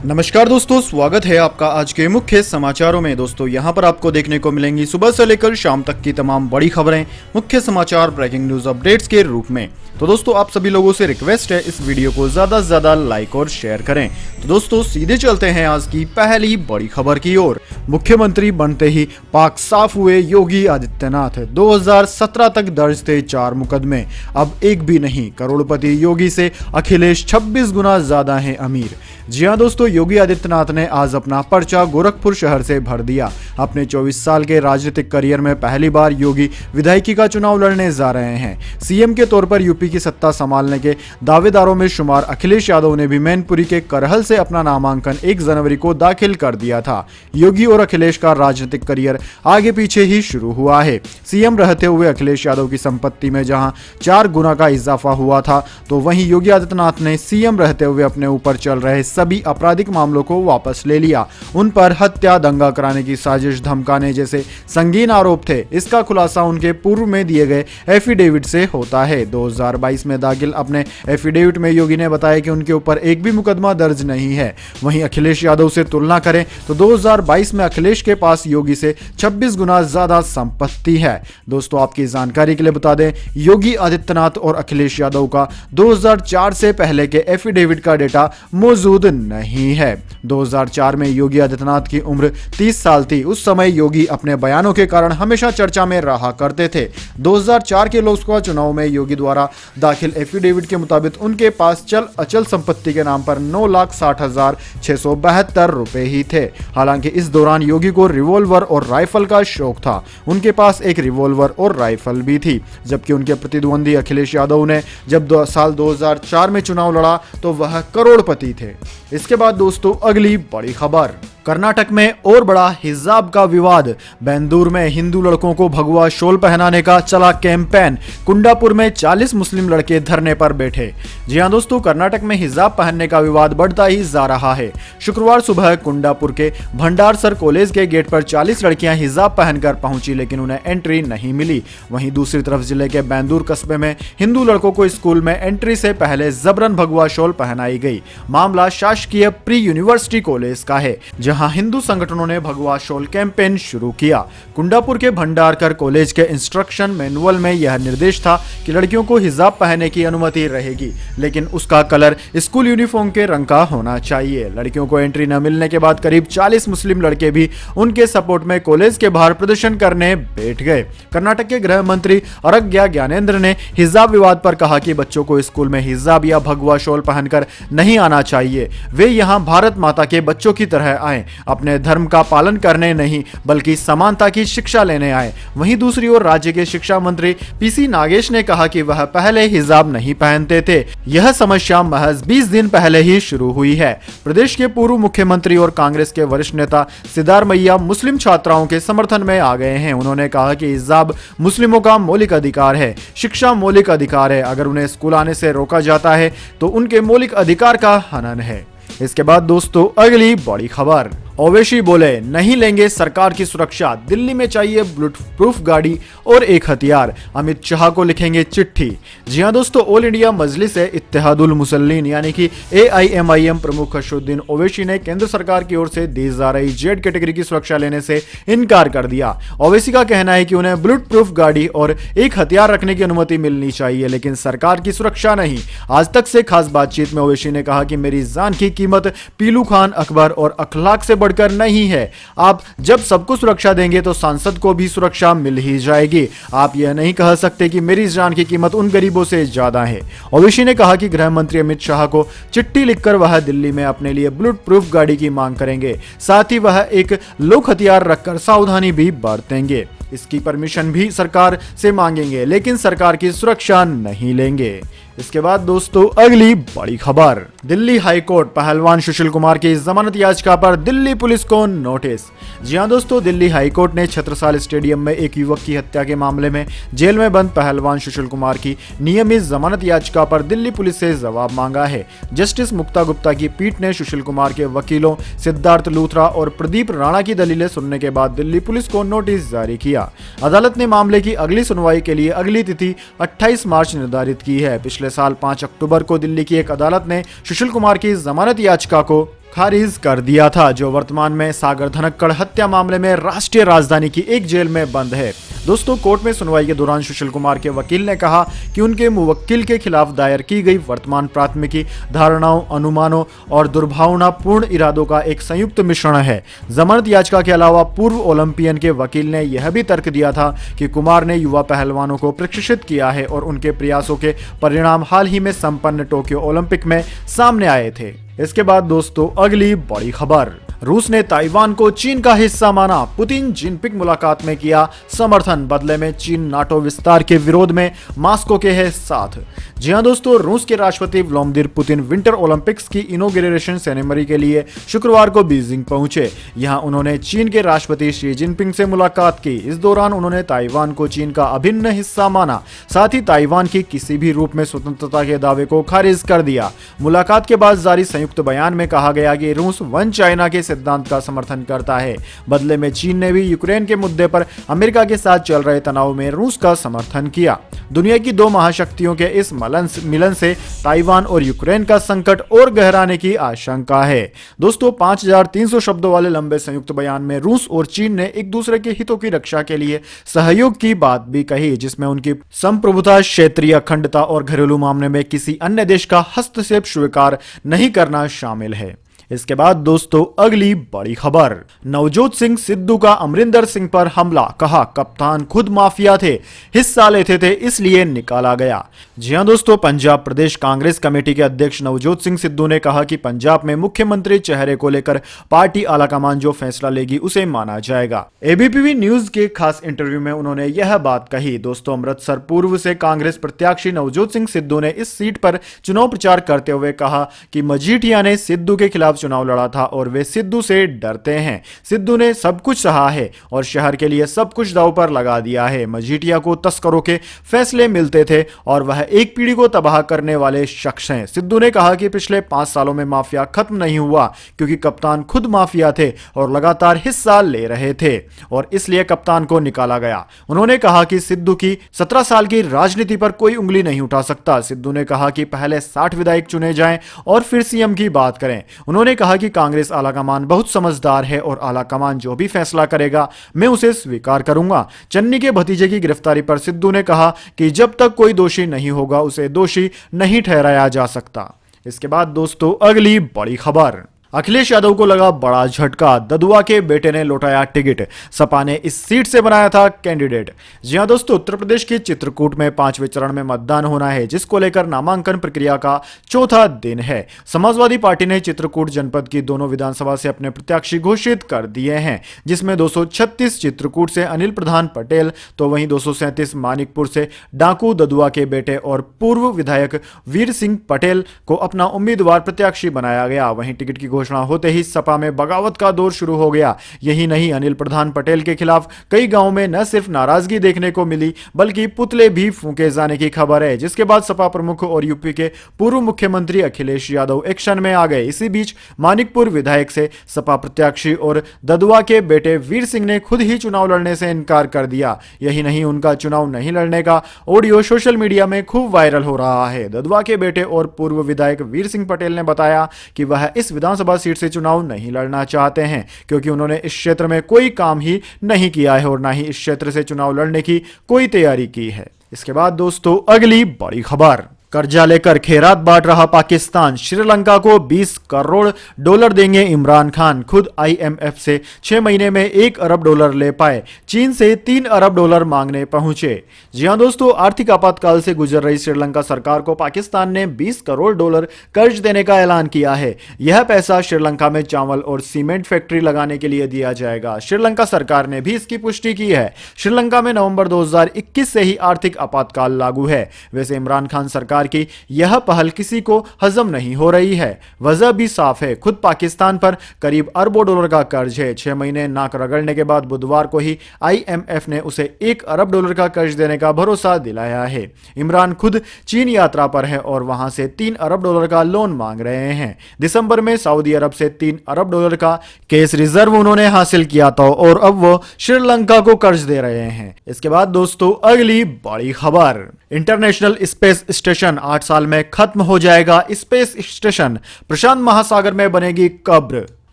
नमस्कार दोस्तों, स्वागत है आपका आज के मुख्य समाचारों में। दोस्तों यहां पर आपको देखने को मिलेंगी सुबह से लेकर शाम तक की तमाम बड़ी खबरें, मुख्य समाचार, ब्रेकिंग न्यूज अपडेट्स के रूप में। तो दोस्तों आप सभी लोगों से रिक्वेस्ट है इस वीडियो को ज्यादा से ज्यादा लाइक और शेयर करें। तो दोस्तों सीधे चलते हैं आज की पहली बड़ी खबर की ओर। मुख्यमंत्री बनते ही पाक साफ हुए योगी आदित्यनाथ। 2017 तक दर्ज थे 4 मुकदमे, अब एक भी नहीं। करोड़पति योगी से अखिलेश 26 गुना ज्यादा हैं अमीर। जी हाँ दोस्तों, योगी आदित्यनाथ ने आज अपना पर्चा गोरखपुर शहर से भर दिया। अपने 24 साल के राजनीतिक करियर में पहली बार योगी विधायकी का चुनाव लड़ने जा रहे हैं। सीएम के तौर पर यूपी की सत्ता संभालने के दावेदारों में शुमार अखिलेश यादव ने भी मैनपुरी के करहल से अपना नामांकन 1 जनवरी को दाखिल कर दिया था। योगी और अखिलेश का राजनीतिक करियर आगे पीछे ही शुरू हुआ है। सीएम रहते हुए अखिलेश यादव की संपत्ति में जहां 4 गुना का इजाफा हुआ था, तो वहीं योगी आदित्यनाथ ने सीएम रहते हुए अपने ऊपर चल रहे सभी आपराधिक मामलों को वापस ले लिया। उन पर हत्या, दंगा कराने की साजिश, धमकाने जैसे संगीन आरोप थे। इसका खुलासा उनके पूर्व में दिए गए एफिडेविट से होता है। 2022 में दाखिल अपने एफिडेविट में योगी ने बताया कि उनके ऊपर एक भी मुकदमा दर्ज नहीं है। वहीं अखिलेश यादव से तुलना करें तो 2022 में अखिलेश के पास योगी से 26 गुना ज्यादा संपत्ति है। दोस्तों आपकी जानकारी के लिए बता दें, योगी आदित्यनाथ और अखिलेश यादव का 2004 से पहले के एफिडेविट का डेटा मौजूद नहीं है। 2004 में योगी आदित्यनाथ की उम्र 30 साल थी। उस समय योगी अपने बयानों के कारण हमेशा चर्चा में रहा करते थे। 2004 के लोकसभा चुनाव में योगी द्वारा दाखिल एफिडेविट के मुताबिक उनके पास चल अचल संपत्ति के नाम पर 9,60,672 रुपए ही थे। हालांकि इस दौरान योगी को रिवॉल्वर और राइफल का शौक था। उनके पास एक रिवॉल्वर और राइफल भी थी। जबकि उनके प्रतिद्वंदी अखिलेश यादव ने जब साल 2004 में चुनाव लड़ा तो वह करोड़पति थे। इसके बाद दोस्तों अगली बड़ी खबर, कर्नाटक में और बड़ा हिजाब का विवाद। बेंदूर में हिंदू लड़कों को भगवा शॉल पहनाने का चला कैंपेन। कुंडापुर में 40 मुस्लिम लड़के धरने पर बैठे। जी हां दोस्तों, कर्नाटक में हिजाब पहनने का विवाद बढ़ता ही जा रहा है। शुक्रवार सुबह कुंडापुर के भंडारसर कॉलेज के गेट पर 40 लड़कियां हिजाब पहनकर पहुंची, लेकिन उन्हें एंट्री नहीं मिली। वहीं दूसरी तरफ जिले के बेंदूर कस्बे में हिंदू लड़कों को स्कूल में एंट्री से पहले जबरन भगवा शॉल पहनाई गई। मामला शासकीय प्री यूनिवर्सिटी कॉलेज का है, जहां हिंदू संगठनों ने भगवा शॉल कैंपेन शुरू किया। कुंडापुर के भंडारकर कॉलेज के इंस्ट्रक्शन मैनुअल में यह निर्देश था कि लड़कियों को हिजाब पहनने की अनुमति रहेगी, लेकिन उसका कलर स्कूल यूनिफॉर्म के रंग का होना चाहिए। लड़कियों को एंट्री न मिलने के बाद करीब 40 मुस्लिम लड़के भी उनके सपोर्ट में कॉलेज के बाहर प्रदर्शन करने बैठ गए। कर्नाटक के गृह मंत्री अरग्या ज्ञानेंद्र ने हिजाब विवाद पर कहा कि बच्चों को स्कूल में हिजाब या भगवा शॉल पहनकर नहीं आना चाहिए। वे यहाँ भारत माता के बच्चों की तरह आए, अपने धर्म का पालन करने नहीं बल्कि समानता की शिक्षा लेने आए। वहीं दूसरी ओर राज्य के शिक्षा मंत्री पीसी नागेश ने कहा कि वह पहले हिजाब नहीं पहनते थे। यह समस्या महज 20 दिन पहले ही शुरू हुई है। प्रदेश के पूर्व मुख्यमंत्री और कांग्रेस के वरिष्ठ नेता सिद्धारमैया मुस्लिम छात्राओं के समर्थन में आ गए हैं। उन्होंने कहा कि हिजाब मुस्लिमों का मौलिक अधिकार है। शिक्षा मौलिक अधिकार है। अगर उन्हें स्कूल आने से रोका जाता है तो उनके मौलिक अधिकार का हनन है। इसके बाद दोस्तों अगली बड़ी खबर, ओवैसी बोले नहीं लेंगे सरकार की सुरक्षा, दिल्ली में चाहिए बुलेट प्रूफ गाड़ी और एक हथियार। अमित शाह को लिखेंगे चिट्ठी। जी हां दोस्तों, ऑल इंडिया मजलिस इत्तेहादुल मुसल्लिन यानी कि AIMIM प्रमुख असदुद्दीन ओवैसी ने केंद्र सरकार की ओर से दी जा रही जेड कैटेगरी की सुरक्षा लेने से इनकार कर दिया। ओवैसी का कहना है कि उन्हें बुलेट प्रूफ गाड़ी और एक हथियार रखने की अनुमति मिलनी चाहिए, लेकिन सरकार की सुरक्षा नहीं। आज तक से खास बातचीत में ओवैसी ने कहा कि मेरी जान की कीमत पीलू खान, अकबर और अखलाक से बढ़कर नहीं है। आप जब सबको सुरक्षा देंगे तो सांसद को भी सुरक्षा मिल ही जाएगी। आप यह नहीं कह सकते कि मेरी जान की कीमत उन गरीबों से ज्यादा है। ओवैसी ने कहा कि गृह मंत्री अमित शाह को चिट्ठी लिखकर वह दिल्ली में अपने लिए बुलेट प्रूफ गाड़ी की मांग करेंगे। साथ ही वह एक लोक हथियार रखकर सावधानी भी बरतेंगे। इसकी परमिशन भी सरकार से मांगेंगे, लेकिन सरकार की सुरक्षा नहीं लेंगे। इसके बाद दोस्तों अगली बड़ी खबर, दिल्ली हाईकोर्ट पहलवान सुशील कुमार की जमानत याचिका पर दिल्ली पुलिस को नोटिस। जी हां दोस्तों, दिल्ली हाईकोर्ट ने छत्रसाल स्टेडियम में एक युवक की हत्या के मामले में जेल में बंद पहलवान सुशील कुमार की नियमित जमानत याचिका पर दिल्ली पुलिस से जवाब मांगा है। जस्टिस मुक्ता गुप्ता की पीठ ने सुशील कुमार के वकीलों सिद्धार्थ लूथरा और प्रदीप राणा की दलीलें सुनने के बाद दिल्ली पुलिस को नोटिस जारी किया। अदालत ने मामले की अगली सुनवाई के लिए अगली तिथि 28 मार्च निर्धारित की है। पिछले साल 5 अक्टूबर को दिल्ली की एक अदालत ने सुशील कुमार की जमानत याचिका को खारिज कर दिया था, जो वर्तमान में सागर धनक्कड़ हत्या मामले में राष्ट्रीय राजधानी की एक जेल में बंद है। दोस्तों, कोर्ट में सुनवाई के दौरान सुशील कुमार के वकील ने कहा कि उनके मुवक्किल के खिलाफ दायर की गई वर्तमान प्राथमिकी धारणाओं, अनुमानों और दुर्भावनापूर्ण इरादों का एक संयुक्त मिश्रण है। जमानत याचिका के अलावा पूर्व ओलंपियन के वकील ने यह भी तर्क दिया था कि कुमार ने युवा पहलवानों को प्रशिक्षित किया है और उनके प्रयासों के परिणाम हाल ही में संपन्न टोक्यो ओलंपिक में सामने आए थे। इसके बाद दोस्तों, अगली बड़ी खबर, रूस ने ताइवान को चीन का हिस्सा माना, पुतिन जिनपिंग मुलाकात में किया समर्थन, बदले में चीन नाटो विस्तार के विरोध में मास्को के है साथ। जी हां दोस्तों, रूस के राष्ट्रपति व्लादिमीर पुतिन विंटर ओलंपिक्स की इनॉग्रेशन सेरेमनी के लिए शुक्रवार को बीजिंग पहुंचे। यहां उन्होंने चीन के राष्ट्रपति शी जिनपिंग से मुलाकात की। इस दौरान उन्होंने ताइवान को चीन का अभिन्न हिस्सा माना, साथ ही ताइवान की किसी भी रूप में स्वतंत्रता के दावे को खारिज कर दिया। मुलाकात के बाद जारी संयुक्त बयान में कहा गया कि रूस वन चाइना के सिद्धांत का समर्थन करता है। बदले में चीन ने भी यूक्रेन के मुद्दे पर अमेरिका के साथ चल रहे तनाव में रूस का समर्थन किया। दुनिया की दो महाशक्तियों के इस मिलन से ताइवान और यूक्रेन का संकट और गहराने की आशंका है। दोस्तों, 5300 शब्दों वाले लंबे संयुक्त बयान में रूस और चीन ने एक दूसरे के हितों की रक्षा के लिए सहयोग की बात भी कही, जिसमें उनकी संप्रभुता, क्षेत्रीय अखंडता और घरेलू मामले में किसी अन्य देश का हस्तक्षेप स्वीकार नहीं करना शामिल है। इसके बाद दोस्तों, अगली बड़ी खबर, नवजोत सिंह सिद्धू का अमरिंदर सिंह पर हमला, कहा कप्तान खुद माफिया थे, हिस्सा लेते थे इसलिए निकाला गया। जी हां दोस्तों, पंजाब प्रदेश कांग्रेस कमेटी के अध्यक्ष नवजोत सिंह सिद्धू ने कहा कि पंजाब में मुख्यमंत्री चेहरे को लेकर पार्टी आलाकमान जो फैसला लेगी उसे माना जाएगा। एबीपी न्यूज के खास इंटरव्यू में उन्होंने यह बात कही। दोस्तों, अमृतसर पूर्व से कांग्रेस प्रत्याशी नवजोत सिंह सिद्धू ने इस सीट पर चुनाव प्रचार करते हुए कहा कि मजीठिया ने सिद्धू के खिलाफ चुनाव लड़ा था और वे सिद्धू से डरते हैं। सिद्धू ने सब कुछ सहा है और शहर के लिए सब कुछ दांव पर लगा दिया है। मजीठिया को तस्करों के फैसले मिलते थे और वह एक पीढ़ी को तबाह करने वाले शख्स हैं। सिद्धू ने कहा कि पिछले 5 सालों में माफिया खत्म नहीं हुआ, क्योंकि कप्तान खुद माफिया थे और लगातार हिस्सा ले रहे थे और इसलिए कप्तान को निकाला गया। उन्होंने कहा कि सिद्धू की 17 साल की राजनीति पर कोई उंगली नहीं उठा सकता। सिद्धू ने कहा कि पहले 60 विधायक चुने जाएं और फिर सीएम की बात करें। उन्होंने कहा कि कांग्रेस आलाकमान बहुत समझदार है और आलाकमान जो भी फैसला करेगा मैं उसे स्वीकार करूंगा। चन्नी के भतीजे की गिरफ्तारी पर सिद्धू ने कहा कि जब तक कोई दोषी नहीं होगा उसे दोषी नहीं ठहराया जा सकता। इसके बाद दोस्तों, अगली बड़ी खबर, अखिलेश यादव को लगा बड़ा झटका, ददुआ के बेटे ने लौटाया टिकट, सपा ने इस सीट से बनाया था कैंडिडेट। जी हां दोस्तों, उत्तर प्रदेश के चित्रकूट में 5वें चरण में मतदान होना है, जिसको लेकर नामांकन प्रक्रिया का चौथा दिन है। समाजवादी पार्टी ने चित्रकूट जनपद की दोनों विधानसभा से अपने प्रत्याशी घोषित कर दिए हैं, जिसमें 236 चित्रकूट से अनिल प्रधान पटेल, तो वहीं 237 मानिकपुर से डाकू ददुआ के बेटे और पूर्व विधायक वीर सिंह पटेल को अपना उम्मीदवार प्रत्याशी बनाया गया। वहीं टिकट की घोषणा होते ही सपा में बगावत का दौर शुरू हो गया। यही नहीं, अनिल प्रधान पटेल के खिलाफ कई गांवों में न सिर्फ नाराजगी देखने को मिली बल्कि पुतले भी फूंके जाने की खबर है, जिसके बाद सपा प्रमुख और यूपी के पूर्व मुख्यमंत्री अखिलेश यादव एक्शन में आ गए। इसी बीच मानिकपुर विधायक से सपा प्रत्याशी और ददुआ के बेटे वीर सिंह ने खुद ही चुनाव लड़ने से इनकार कर दिया। यही नहीं, उनका चुनाव नहीं लड़ने का ऑडियो सोशल मीडिया में खूब वायरल हो रहा है। ददुआ के बेटे और पूर्व विधायक वीर सिंह पटेल ने बताया कि वह इस विधानसभा सीट से चुनाव नहीं लड़ना चाहते हैं, क्योंकि उन्होंने इस क्षेत्र में कोई काम ही नहीं किया है और ना ही इस क्षेत्र से चुनाव लड़ने की कोई तैयारी की है। इसके बाद दोस्तों, अगली बड़ी खबर, कर्जा लेकर खैरात बांट रहा पाकिस्तान, श्रीलंका को 20 करोड़ डॉलर देंगे इमरान खान, खुद आईएमएफ से 6 महीने में 1 अरब डॉलर ले पाए, चीन से 3 अरब डॉलर मांगने पहुंचे। जी हां दोस्तों, आर्थिक आपातकाल से गुजर रही श्रीलंका सरकार को पाकिस्तान ने 20 करोड़ डॉलर कर्ज देने का ऐलान किया है। यह पैसा श्रीलंका में चावल और सीमेंट फैक्ट्री लगाने के लिए दिया जाएगा। श्रीलंका सरकार ने भी इसकी पुष्टि की है। श्रीलंका में नवंबर 2021 से ही आर्थिक आपातकाल लागू है। वैसे इमरान खान सरकार की यह पहल किसी को हजम नहीं हो रही है। वजह भी साफ है, खुद पाकिस्तान पर करीब अरबों डॉलर का कर्ज है। 6 महीने नाक रगड़ने के बाद बुधवार को ही आईएमएफ ने उसे 1 अरब डॉलर का कर्ज देने का भरोसा दिलाया है। इमरान खुद चीन यात्रा पर है और वहां से 3 अरब डॉलर का लोन मांग रहे हैं। दिसंबर में सऊदी अरब से 3 अरब डॉलर का कैश रिजर्व उन्होंने हासिल किया था और अब वो श्रीलंका को कर्ज दे रहे हैं। इसके बाद दोस्तों, अगली बड़ी खबर, इंटरनेशनल स्पेस स्टेशन मिशन 8 साल में खत्म हो जाएगा। स्पेस स्टेशन प्रशांत महासागर में बनेगी कब्र।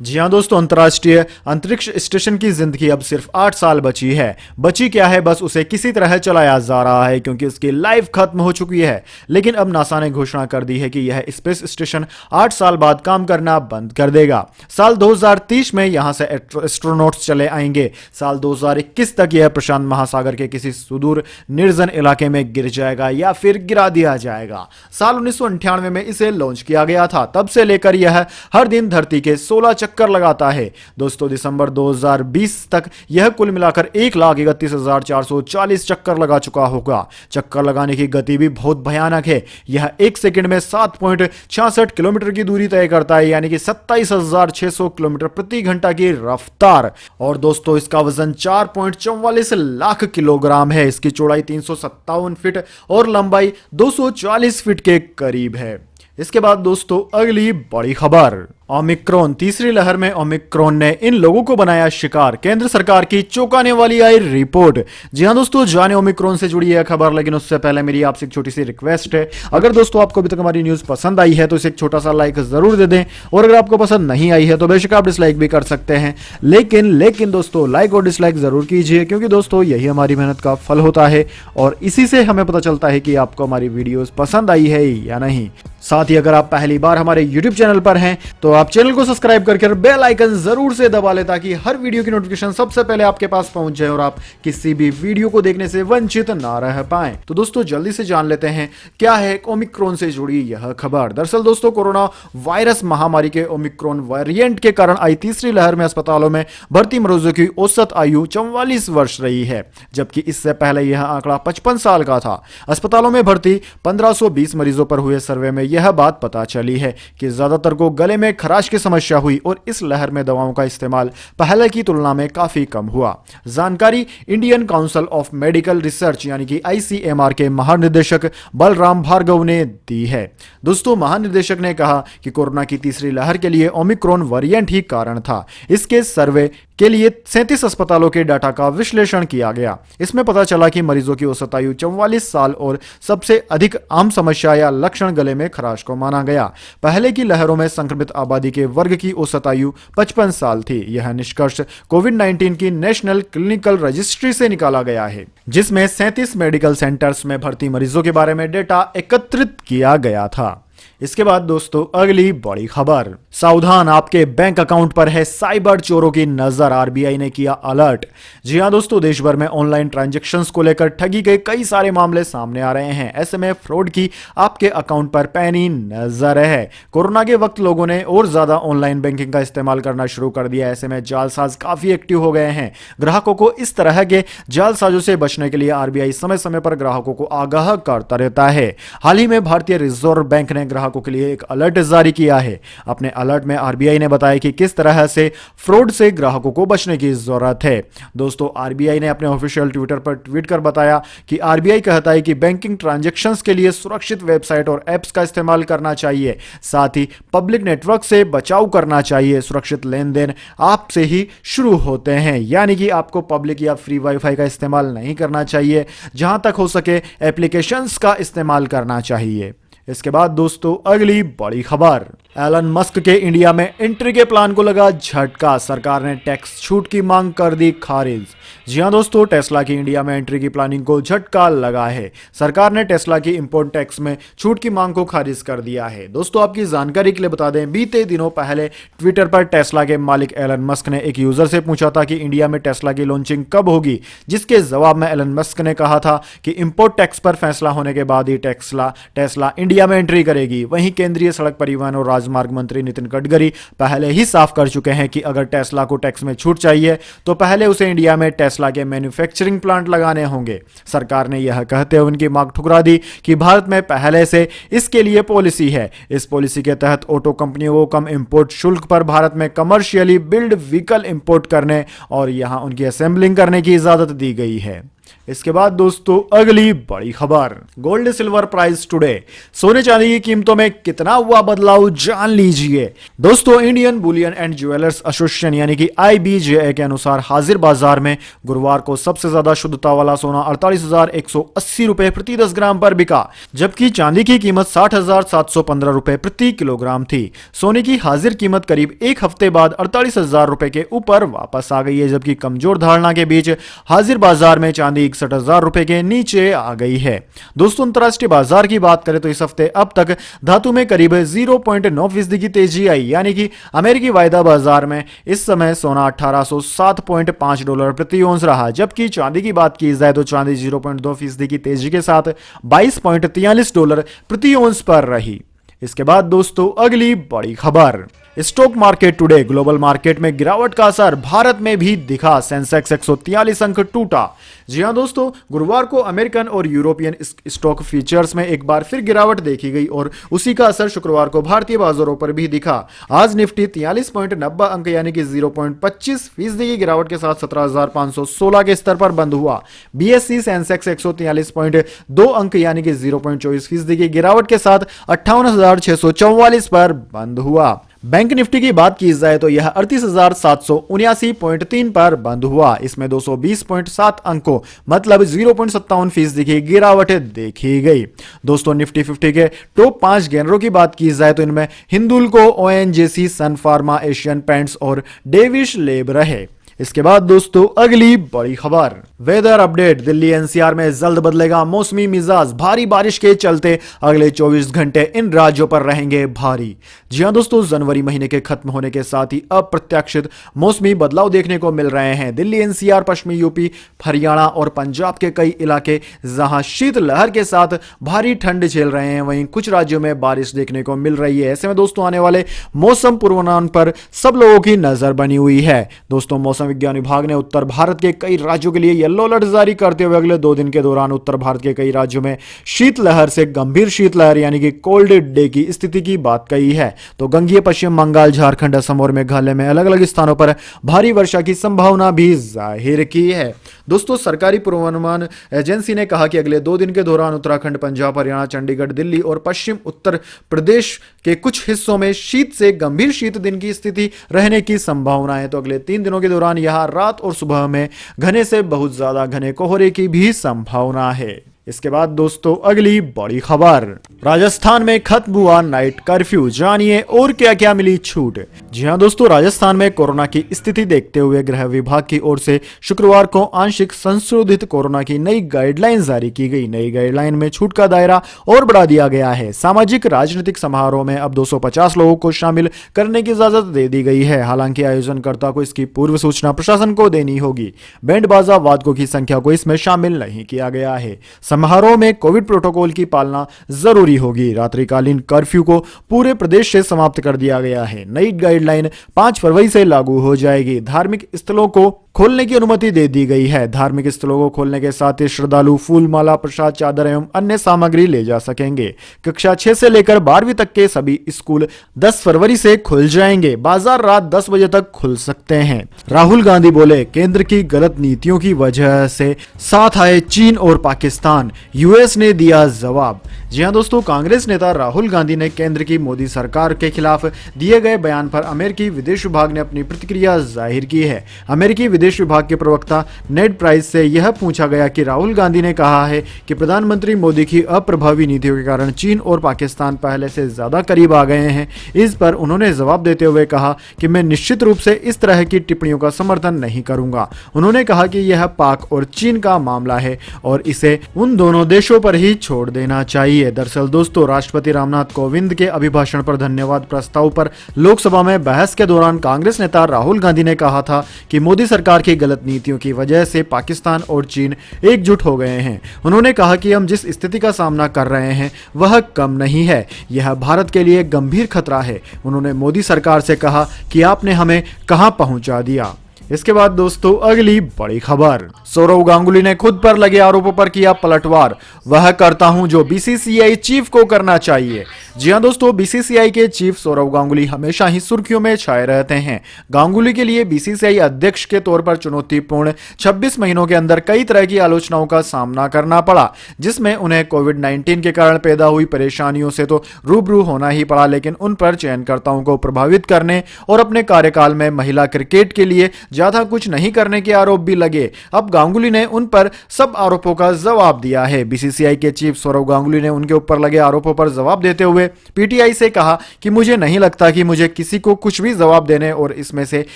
जी हाँ दोस्तों, अंतर्राष्ट्रीय अंतरिक्ष स्टेशन की जिंदगी अब सिर्फ 8 साल बची है। बची क्या है, बस उसे किसी तरह चलाया जा रहा है क्योंकि उसकी लाइफ खत्म हो चुकी है। लेकिन अब नासा ने घोषणा कर दी है कि यह स्पेस स्टेशन 8 साल बाद काम करना बंद कर देगा। साल 2030 में यहां से एस्ट्रोनॉट्स चले आएंगे। साल 2021 तक यह प्रशांत महासागर के किसी सुदूर निर्जन इलाके में गिर जाएगा या फिर गिरा दिया जाएगा। साल 1998 में इसे लॉन्च किया गया था। तब से लेकर यह हर दिन धरती के 16 चक्कर लगाता है। दोस्तों, दिसंबर 2020 तक यह कुल मिलाकर 1,31,440 चक्कर लगा चुका होगा। चक्कर लगाने की गति भी बहुत भयानक है। यह 1 सेकंड में 7.66 किलोमीटर की दूरी तय करता है, यानी कि 27,600 किलोमीटर प्रति घंटा की रफ्तार। और दोस्तों, इसका वजन 4.44 लाख किलोग्राम है। इसकी चौड़ाई 357 फीट और लंबाई 240 फीट के करीब है। इसके बाद दोस्तों, अगली बड़ी खबर, ओमिक्रॉन। तीसरी लहर में ओमिक्रॉन ने इन लोगों को बनाया शिकार। केंद्र सरकार की चौंकाने वाली आई रिपोर्ट। जी हां दोस्तों, जाने ओमिक्रॉन से जुड़ी यह खबर, लेकिन उससे पहले मेरी आपसे एक छोटी सी रिक्वेस्ट है। अगर दोस्तों आपको अभी तक हमारी न्यूज पसंद आई है तो इसे एक छोटा सा लाइक जरूर दे दें, और अगर आपको पसंद नहीं आई है तो बेशक आप डिसलाइक भी कर सकते हैं। लेकिन दोस्तों, लाइक और डिसलाइक जरूर कीजिए, क्योंकि दोस्तों यही हमारी मेहनत का फल होता है और इसी से हमें पता चलता है कि आपको हमारी वीडियोस पसंद आई है या नहीं। साथ ही अगर आप पहली बार हमारे YouTube चैनल पर हैं तो आप चैनल को सब्सक्राइब करके बेल आइकन जरूर से दबा लें, ताकि हर वीडियो की नोटिफिकेशन सबसे पहले आपके पास पहुंच जाए और आप किसी भी वीडियो को देखने से वंचित ना रह पाएं। तो दोस्तों, जल्दी से जान लेते हैं क्या है ओमिक्रॉन से जुड़ी यह खबर। दरअसल दोस्तों, कोरोना वायरस महामारी के ओमिक्रॉन वेरिएंट के कारण आई तीसरी लहर में अस्पतालों में भर्ती मरीजों की औसत आयु 44 वर्ष रही है, जबकि इससे पहले यह आंकड़ा 55 साल का था। अस्पतालों में भर्ती 1520 मरीजों पर हुए सर्वे में यह बात पता चली है कि ज्यादातर को गले में खराश की समस्या हुई और इस लहर में दवाओं का इस्तेमाल पहले की तुलना में काफी कम हुआ। जानकारी Indian council of medical research यानी कि ICMR के महानिदेशक बलराम भार्गव ने दी है। दोस्तों, महानिदेशक ने कहा कि कोरोना की तीसरी लहर के लिए ओमिक्रॉन वेरिएंट ही कारण था। इसके सर्वे के लिए 37 अस्पतालों के डाटा का विश्लेषण किया गया। इसमें पता चला कि मरीजों की औसत आयु 44 साल और सबसे अधिक आम समस्या या लक्षण गले में खराश को माना गया। पहले की लहरों में संक्रमित आबादी के वर्ग की औसत आयु 55 साल थी। यह निष्कर्ष कोविड-19 की नेशनल क्लिनिकल रजिस्ट्री से निकाला गया है, जिसमें 37 मेडिकल सेंटर्स में भर्ती मरीजों के बारे में डेटा एकत्रित किया गया था। इसके बाद दोस्तों, अगली बड़ी खबर, सावधान, आपके बैंक अकाउंट पर है साइबर चोरों की नजर। RBI ने किया अलर्ट। जी हां दोस्तों, देश भर में ऑनलाइन ट्रांजैक्शंस को लेकर ठगी के कई सारे मामले सामने आ रहे हैं। ऐसे में फ्रॉड की आपके अकाउंट पर पैनी नजर है। कोरोना के वक्त लोगों ने और ज्यादा ऑनलाइन बैंकिंग का इस्तेमाल करना शुरू कर दिया। ऐसे में जालसाज काफी एक्टिव हो गए हैं। ग्राहकों को इस तरह के जालसाजों से बचने के लिए RBI समय समय पर ग्राहकों को आगाह करता रहता है। हाल ही में भारतीय रिजर्व बैंक ने ग्राहकों के लिए एक अलर्ट जारी किया है। अपने अलर्ट में RBI ने बताया कि किस तरह से फ्रॉड से ग्राहकों को बचने की जरूरत है। दोस्तों, RBI ने अपने ऑफिशियल ट्विटर पर ट्वीट कर बताया कि RBI कहता है कि बैंकिंग ट्रांजैक्शंस के लिए सुरक्षित वेबसाइट और एप्स का इस्तेमाल करना चाहिए। साथ ही पब्लिक नेटवर्क से बचाव करना चाहिए। सुरक्षित लेन देन आपसे ही शुरू होते हैं, यानी कि आपको पब्लिक या फ्री वाईफाई का इस्तेमाल नहीं करना चाहिए। जहां तक हो सके एप्लीकेशंस का इस्तेमाल करना चाहिए। इसके बाद दोस्तों, अगली बड़ी खबर, एलन मस्क के इंडिया में एंट्री के प्लान को लगा झटका। सरकार ने टैक्स छूट की मांग कर दी खारिज। जी हां दोस्तों, टेस्ला की इंडिया में एंट्री की प्लानिंग को झटका लगा है। सरकार ने टेस्ला की इंपोर्ट टैक्स में छूट की मांग को खारिज कर दिया है। दोस्तों, आपकी जानकारी के लिए बता दें, बीते दिनों पहले ट्विटर पर टेस्ला के मालिक एलन मस्क ने एक यूजर से पूछा था कि इंडिया में टेस्ला की लॉन्चिंग कब होगी, जिसके जवाब में एलन मस्क ने कहा था कि इंपोर्ट टैक्स पर फैसला होने के बाद ही टेस्ला इंडिया में एंट्री करेगी। वहीं केंद्रीय सड़क परिवहन और राजमार्ग मंत्री नितिन गडकरी पहले ही साफ कर चुके हैं कि अगर टेस्ला को टैक्स में छूट चाहिए तो पहले उसे इंडिया में टेस्ला के मैन्युफैक्चरिंग प्लांट लगाने होंगे। सरकार ने यह कहते हुए उनकी मांग ठुकरा दी कि भारत में पहले से इसके लिए पॉलिसी है। इस पॉलिसी के तहत ऑटो कंपनियों को कम इंपोर्ट शुल्क पर भारत में कमर्शियली बिल्ड व्हीकल इंपोर्ट करने और यहां उनकी असेंबलिंग करने की इजाजत दी गई है। इसके बाद दोस्तों अगली बड़ी खबर, गोल्ड सिल्वर प्राइस टुडे। सोने चांदी की कीमतों में कितना हुआ बदलाव, जान लीजिए। दोस्तों Indian Boolean and jewellers association यानी कि IBJA के अनुसार हाजिर बाजार में गुरुवार को सबसे ज्यादा शुद्धता वाला सोना 48,180 रुपए प्रति 10 ग्राम पर बिका, जबकि चांदी की कीमत 60,715 रुपए प्रति किलोग्राम थी। सोने की हाजिर कीमत करीब एक हफ्ते बाद 48,000 रुपए के ऊपर वापस आ गई है, जबकि कमजोर धारणा के बीच हाजिर बाजार में चांदी 61,000 रुपए के नीचे आ गई है। दोस्तों अंतरराष्ट्रीय बाजार की बात करें तो इस हफ्ते अब तक धातु में करीब 0.9% की तेजी आई, यानी कि अमेरिकी वायदा बाजार में इस समय सोना 1807.5 डॉलर प्रति औंस रहा, जबकि चांदी की बात की जाए तो चांदी 0.2% की तेजी के साथ 22.43 डॉलर प्रति औंस पर रही। इसके बाद दोस्तों अगली बड़ी खबर, stock market today. Global market में गिरावट का असर भारत में भी दिखा, सेंसेक्स 143 अंक टूटा। जी हां दोस्तों, गुरुवार को अमेरिकन और यूरोपियन स्टॉक फीचर्स में एक बार फिर गिरावट देखी गई और उसी का असर शुक्रवार को भारतीय बाजारों पर भी दिखा। आज निफ्टी 43.90 अंक यानी कि 0.25% की गिरावट के साथ 17,516 के स्तर पर बंद हुआ। BSE सेंसेक्स 143.2 अंक यानी कि 0.24% की गिरावट के साथ 58,644 पर बंद हुआ। बैंक निफ्टी की बात की जाए तो यह 38,779.3 पर बंद हुआ। इसमें 220.7 अंकों मतलब 0.57% की गिरावट देखी गई। दोस्तों निफ्टी 50 के टॉप 5 गेनरों की बात की जाए तो इनमें हिंदुल्को, ONGC, सन फार्मा, एशियन पेंट्स और डेविश लेब रहे। इसके बाद दोस्तों अगली बड़ी खबर, वेदर अपडेट। दिल्ली NCR में जल्द बदलेगा मौसमी मिजाज, भारी बारिश के चलते अगले 24 घंटे इन राज्यों पर रहेंगे भारी। जी हां दोस्तों, जनवरी महीने के खत्म होने के साथ ही अप्रत्याशित मौसमी बदलाव देखने को मिल रहे हैं। दिल्ली NCR, पश्चिमी यूपी, हरियाणा और पंजाब के कई इलाके जहां शीतलहर के साथ भारी ठंड झेल रहे हैं, वहीं कुछ राज्यों में बारिश देखने को मिल रही है। ऐसे में दोस्तों आने वाले मौसम पूर्वानुमान पर सब लोगों की नजर बनी हुई है। दोस्तों मौसम विज्ञान विभाग ने उत्तर भारत के कई राज्यों के लिए येलो अलर्ट जारी करते हुए अगले 2 दिन के दौरान उत्तर भारत के कई राज्यों में शीतलहर से गंभीर शीतलहर यानी कि कोल्ड डे की स्थिति की बात कही है। तो गंगीय पश्चिम बंगाल, झारखंड, असम और मेघालय में अलग अलग स्थानों पर भारी वर्षा की संभावना भी जाहिर की है। दोस्तों सरकारी पूर्वानुमान एजेंसी ने कहा कि अगले 2 दिन के दौरान उत्तराखंड, पंजाब, हरियाणा, चंडीगढ़, दिल्ली और पश्चिम उत्तर प्रदेश के कुछ हिस्सों में शीत से गंभीर शीत दिन की स्थिति रहने की संभावना है। तो अगले 3 दिनों के दौरान यहां रात और सुबह में घने से बहुत ज्यादा घने कोहरे की भी संभावना है। इसके बाद दोस्तों अगली बड़ी खबर, राजस्थान में खत्म हुआ नाइट कर्फ्यू, जानिए और क्या क्या मिली छूट। जी हां दोस्तों, राजस्थान में कोरोना की स्थिति देखते हुए गृह विभाग की ओर से शुक्रवार को आंशिक संशोधित कोरोना की नई गाइडलाइन जारी की गई। नई गाइडलाइन में छूट का दायरा और बढ़ा दिया गया है। सामाजिक राजनीतिक समारोह में अब 250 लोगों को शामिल करने की इजाजत दे दी गई है। हालांकि आयोजनकर्ता को इसकी पूर्व सूचना प्रशासन को देनी होगी। बैंड बाजा वादकों की संख्या को इसमें शामिल नहीं किया गया है। समारोह में कोविड प्रोटोकॉल की पालना जरूरी होगी। रात्रिकालीन कर्फ्यू को पूरे प्रदेश से समाप्त कर दिया गया है। नई गाइडलाइन 5 फरवरी से लागू हो जाएगी। धार्मिक स्थलों को खोलने की अनुमति दे दी गई है। धार्मिक स्थलों को खोलने के साथ ही श्रद्धालु फूल माला, प्रसाद, चादर एवं अन्य सामग्री ले जा सकेंगे। कक्षा 6 से लेकर 12वीं तक के सभी स्कूल 10 फरवरी से खुल जाएंगे। बाजार रात 10 बजे तक खुल सकते हैं। राहुल गांधी बोले, केंद्र की गलत नीतियों की वजह से साथ आए चीन और पाकिस्तान, यूएस ने दिया जवाब। जी हां दोस्तों, कांग्रेस नेता राहुल गांधी ने केंद्र की मोदी सरकार के खिलाफ दिए गए बयान पर अमेरिकी विदेश विभाग ने अपनी प्रतिक्रिया जाहिर की है। अमेरिकी विदेश विभाग के प्रवक्ता नेड प्राइस से यह पूछा गया कि राहुल गांधी ने कहा है कि प्रधानमंत्री मोदी की अप्रभावी नीतियों के कारण चीन और पाकिस्तान पहले से ज्यादा करीब आ गए हैं। इस पर उन्होंने जवाब देते हुए कहा कि मैं निश्चित रूप से इस तरह की टिप्पणियों का समर्थन नहीं करूंगा। उन्होंने कहा कि यह पाक और चीन का मामला है और इसे उन दोनों देशों पर ही छोड़ देना चाहिए। दरअसल दोस्तों, राष्ट्रपति रामनाथ कोविंद के अभिभाषण पर धन्यवाद प्रस्ताव पर लोकसभा में बहस के दौरान कांग्रेस नेता राहुल गांधी ने कहा था कि मोदी सरकार की गलत नीतियों की वजह से पाकिस्तान और चीन एकजुट हो गए हैं। उन्होंने कहा कि हम जिस स्थिति का सामना कर रहे हैं वह कम नहीं है, यह भारत के लिए गंभीर खतरा है। उन्होंने मोदी सरकार से कहा कि आपने हमें कहां पहुंचा दिया। इसके बाद दोस्तों अगली बड़ी खबर, सौरव गांगुली ने खुद पर लगे आरोपों पर किया पलटवार, वह करता हूं जो बीसीसीआई चीफ को करना चाहिए। जी हां दोस्तों, बीसीसीआई के चीफ सौरव गांगुली हमेशा ही सुर्खियों में छाए रहते हैं। गांगुली के लिए बीसीसीआई अध्यक्ष के तौर पर चुनौतीपूर्ण 26 महीनों के अंदर कई तरह की आलोचनाओं का सामना करना पड़ा, जिसमें उन्हें कोविड-19 के कारण पैदा हुई परेशानियों से तो रूबरू होना ही पड़ा, लेकिन उन पर चयनकर्ताओं को प्रभावित करने और अपने कार्यकाल में महिला क्रिकेट के लिए ज्यादा कुछ नहीं करने के आरोप भी लगे। अब गांगुली ने उन पर सब आरोपों का जवाब दिया है। बीसीसीआई के चीफ सौरव गांगुली ने उनके ऊपर लगे आरोपों पर जवाब देते हुए पीटीआई से कहा कि मुझे नहीं लगता कि मुझे किसी को कुछ भी जवाब देने और इसमें से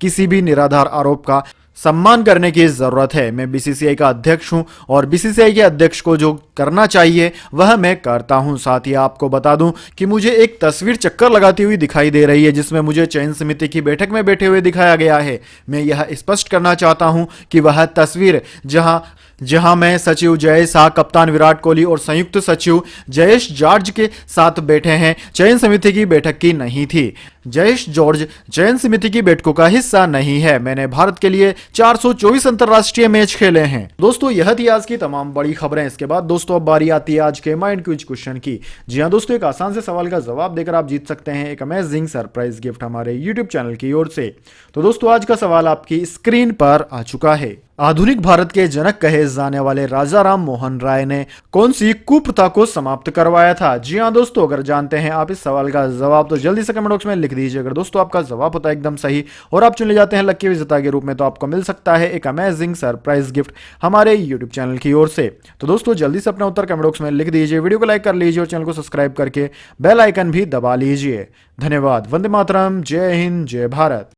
किसी भी निराधार आरोप का सम्मान करने की जरूरत है। मैं बीसीसीआई का अध्यक्ष हूं और बीसीसीआई के अध्यक्ष को जो करना चाहिए वह मैं करता हूं। साथ ही आपको बता दूं कि मुझे एक तस्वीर चक्कर लगाती हुई दिखाई दे रही है, जिसमें मुझे चयन समिति की बैठक में बैठे हुए दिखाया गया है। मैं यह स्पष्ट करना चाहता हूं कि वह तस्वीर जहां मैं सचिव जय शाह, कप्तान विराट कोहली और संयुक्त सचिव जयेश जॉर्ज के साथ बैठे हैं, चयन समिति की बैठक की नहीं थी। जयेश जॉर्ज चयन समिति की बैठकों का हिस्सा नहीं है। मैंने भारत के लिए 424 अंतरराष्ट्रीय मैच खेले हैं। दोस्तों यह थी आज की तमाम बड़ी खबरें। इसके बाद दोस्तों अब बारी आती है आज के माइंड क्विज क्वेश्चन की। जी हां दोस्तों, एक आसान से सवाल का जवाब देकर आप जीत सकते हैं एक अमेजिंग सरप्राइज गिफ्ट हमारे यूट्यूब चैनल की ओर से। तो दोस्तों आज का सवाल आपकी स्क्रीन पर आ चुका है। आधुनिक भारत के जनक कहे जाने वाले राजा राम मोहन राय ने कौन सी कुप्रथा को समाप्त करवाया था? जी हां दोस्तों, अगर जानते हैं आप इस सवाल का जवाब तो जल्दी से कमेंट बॉक्स में लिख दीजिए। अगर दोस्तों आपका जवाब होता है एकदम सही और आप चुने जाते हैं लकी विजेता के रूप में, तो आपको मिल सकता है एक अमेजिंग सरप्राइज गिफ्ट हमारे यूट्यूब चैनल की ओर से। तो दोस्तों जल्दी से अपना उत्तर कमेंट बॉक्स में लिख दीजिए, वीडियो को लाइक कर लीजिए और चैनल को सब्सक्राइब करके बेल आइकन भी दबा लीजिए। धन्यवाद। वंदे मातरम। जय हिंद, जय भारत।